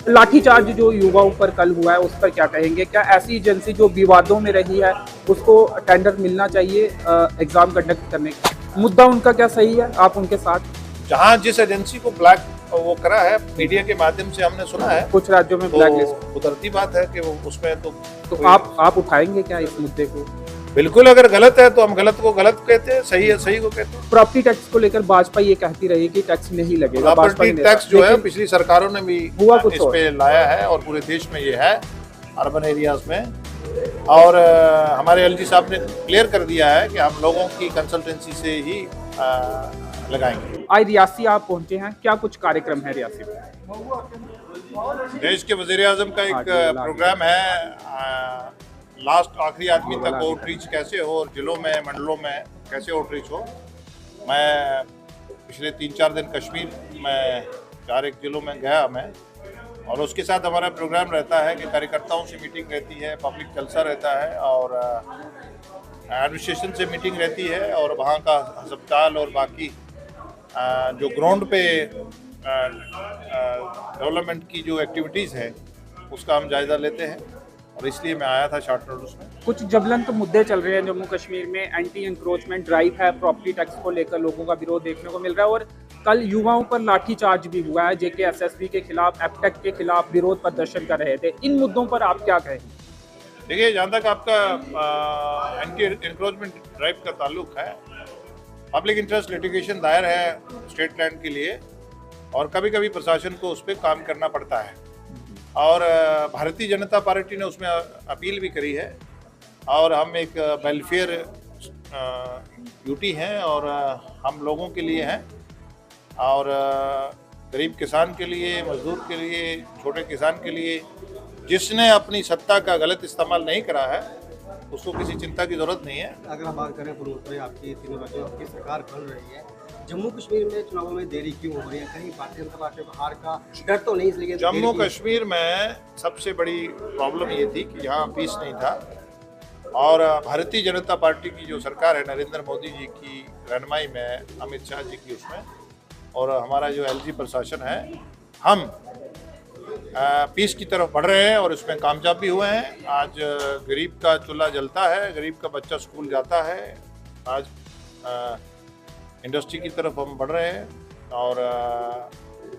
लाठीचार्ज जो युवाओं पर कल हुआ है उस पर क्या कहेंगे? क्या ऐसी एजेंसी जो विवादों में रही है उसको टेंडर मिलना चाहिए एग्जाम कंडक्ट करने का? मुद्दा उनका क्या सही है? आप उनके साथ? जहां जिस एजेंसी को ब्लैक वो करा है, मीडिया के माध्यम से हमने सुना है, कुछ राज्यों में तो ब्लैक लिस्ट। कुदरती बात है कि वो उसमें तो तो आप उठाएंगे क्या इस मुद्दे को? बिल्कुल, अगर गलत है तो हम गलत को गलत कहते हैं, सही है सही को कहते हैं। प्रॉपर्टी टैक्स को लेकर भाजपा ये कहती रही कि टैक्स नहीं लगेगा। प्रॉपर्टी टैक्स जो है पिछली सरकारों ने भी हुआ कुछ इस और। पे लाया है और पूरे देश में ये है, अर्बन एरियाज में। और हमारे एलजी साहब ने क्लियर कर दिया है कि हम लोगों की कंसल्टेंसी से ही लगाएंगे। आज रियासी आप पहुंचे हैं, क्या कुछ कार्यक्रम है रियासी में? देश के वजीर आजम का एक प्रोग्राम है, लास्ट आखिरी आदमी तक आउटरीच कैसे हो और जिलों में मंडलों में कैसे आउटरीच हो। मैं पिछले 3-4 दिन कश्मीर में 4 जिलों में गया मैं, और उसके साथ हमारा प्रोग्राम रहता है कि कार्यकर्ताओं से मीटिंग रहती है, पब्लिक जलसा रहता है और एडमिनिस्ट्रेशन से मीटिंग रहती है, और वहाँ का अस्पताल और बाकी जो ग्राउंड पे डेवलपमेंट की जो एक्टिविटीज़ है उसका हम जायज़ा लेते हैं, और इसलिए मैं आया था शॉर्ट नोटिस में। कुछ ज्वलंत मुद्दे चल रहे हैं जम्मू कश्मीर में, एंटी इंक्रोचमेंट ड्राइव है, प्रॉपर्टी टैक्स को लेकर लोगों का विरोध देखने को मिल रहा है, और कल युवाओं पर लाठीचार्ज भी हुआ है। JKSSB के खिलाफ, एपटेक के खिलाफ विरोध प्रदर्शन कर रहे थे। इन मुद्दों पर आप क्या कहें? देखिए, जहाँ तक आपका एंटी इंक्रोचमेंट ड्राइव का ताल्लुक है, पब्लिक इंटरेस्ट लिटिगेशन दायर है स्टेट लैंड के लिए, और कभी कभी प्रशासन को उस पर काम करना पड़ता है, और भारतीय जनता पार्टी ने उसमें अपील भी करी है, और हम एक वेलफेयर ड्यूटी हैं और हम लोगों के लिए हैं, और गरीब किसान के लिए, मजदूर के लिए, छोटे किसान के लिए, जिसने अपनी सत्ता का गलत इस्तेमाल नहीं करा है उसको किसी चिंता की जरूरत नहीं है। अगर हम बात करें पूर्वोत्तर आपकी 3 राज्यों की सरकार बन रही है, जम्मू कश्मीर में चुनावों में देरी क्यों हो रही है? कहीं भारतीय जनता पार्टी को हार का डर तो नहीं, इसलिए जम्मू कश्मीर में सबसे बड़ी प्रॉब्लम ये थी कि यहाँ पीस नहीं था, और भारतीय जनता पार्टी की जो सरकार है नरेंद्र मोदी जी की रहनुमाई में, अमित शाह जी की उसमें, और हमारा जो एलजी प्रशासन है, हम पीस की तरफ बढ़ रहे हैं और इसमें कामयाब भी हुए हैं। आज गरीब का चूल्हा जलता है, गरीब का बच्चा स्कूल जाता है, आज इंडस्ट्री की तरफ हम बढ़ रहे हैं, और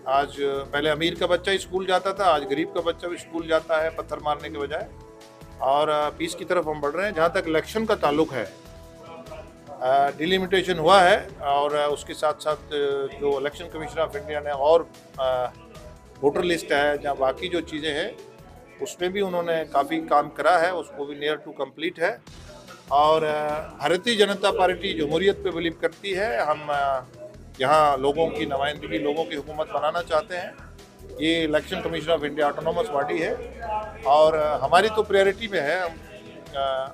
आज पहले अमीर का बच्चा ही स्कूल जाता था, आज गरीब का बच्चा भी स्कूल जाता है पत्थर मारने के बजाय, और पीस की तरफ हम बढ़ रहे हैं। जहाँ तक इलेक्शन का ताल्लुक है, डिलिमिटेशन हुआ है, और उसके साथ साथ जो इलेक्शन कमीशन ऑफ इंडिया ने और वोटर लिस्ट है, जहाँ बाकी जो चीज़ें हैं उसमें भी उन्होंने काफ़ी काम करा है, उसको भी नियर टू कंप्लीट है। और भारतीय जनता पार्टी जमहूरियत पे बिलीव करती है, हम यहाँ लोगों की नुमाइंदगी, लोगों की हुकूमत बनाना चाहते हैं। ये election commission of India autonomous body है, और हमारी तो प्रायोरिटी में है,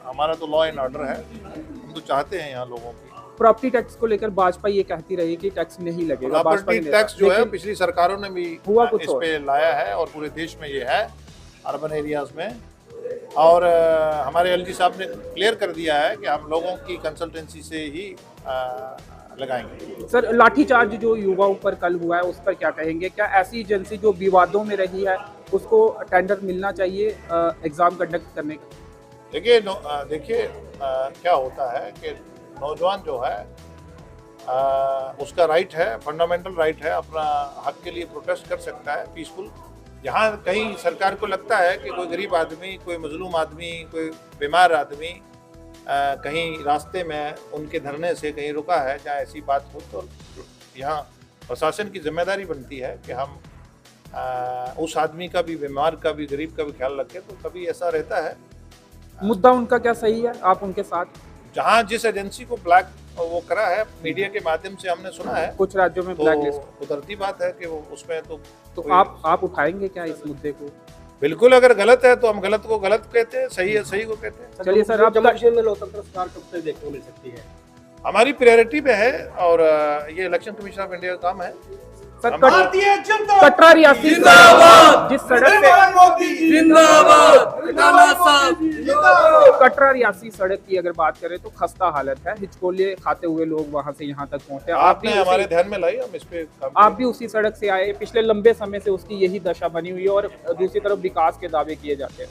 हमारा तो लॉ एंड ऑर्डर है, हम तो चाहते हैं यहाँ लोगों की। प्रॉपर्टी टैक्स को लेकर भाजपा ये कहती रही कि टैक्स नहीं लगेगा। प्रॉपर्टी टैक्स जो है पिछली सरकारों ने भी हुआ कुछ इस और। पे लाया है, और पूरे देश में ये है, अर्बन एरियाज में। और हमारे एलजी साहब ने क्लियर कर दिया है कि हम लोगों की कंसल्टेंसी से ही लगाएंगे। सर, लाठीचार्ज जो युवाओं पर कल हुआ है उस पर क्या कहेंगे? क्या ऐसी एजेंसी जो विवादों में रही है उसको टेंडर मिलना चाहिए एग्जाम कंडक्ट करने का? देखिए क्या होता है कि नौजवान जो है उसका राइट है, फंडामेंटल राइट है, अपना हक के लिए प्रोटेस्ट कर सकता है पीसफुल। यहाँ कहीं सरकार को लगता है कि कोई गरीब आदमी, कोई मजलूम आदमी, कोई बीमार आदमी कहीं रास्ते में उनके धरने से कहीं रुका है, जहाँ ऐसी बात हो, तो यहाँ प्रशासन की जिम्मेदारी बनती है कि हम उस आदमी का भी, बीमार का भी, गरीब का भी ख्याल रखें। तो कभी ऐसा रहता है। मुद्दा उनका क्या सही है? आप उनके साथ? जहाँ जिस एजेंसी को ब्लैक वो करा है, मीडिया के माध्यम से हमने सुना है, कुछ राज्यों में तो ब्लैक लिस्ट। कुदरती बात है कि वो उसमें तो आप उठाएंगे क्या इस मुद्दे को? बिल्कुल, अगर गलत है तो हम गलत को गलत कहते हैं, सही है सही को कहते हैं। चलिए सर, आप जम्मू कश्मीर में लोकतंत्र सरकार कब तक देखने को मिल सकती है? हमारी प्रायोरिटी में है, और ये इलेक्शन कमीशन ऑफ इंडिया का काम है। सर भारतीय जनता कटरा रियासी जिंदाबाद। जिस सड़क से जिंदाबाद मोदी जिंदाबाद जिंदाबाद साहब जिंदाबाद। कटरा रियासी सड़क की अगर बात करें तो खस्ता हालत है, हिचकोले खाते हुए लोग वहां से यहाँ तक पहुंचे। आपने हमारे ध्यान में लाई, हम इस पे काम आप भी उसी सड़क से आए, पिछले लंबे समय से उसकी यही दशा बनी हुई है और दूसरी तरफ विकास के दावे किए जाते हैं।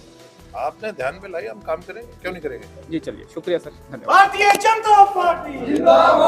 आपने ध्यान में लाई, हम काम करेंगे, क्यों नहीं करेंगे। जी चलिए, शुक्रिया सर, धन्यवाद। भारतीय जनता पार्टी जिंदाबाद।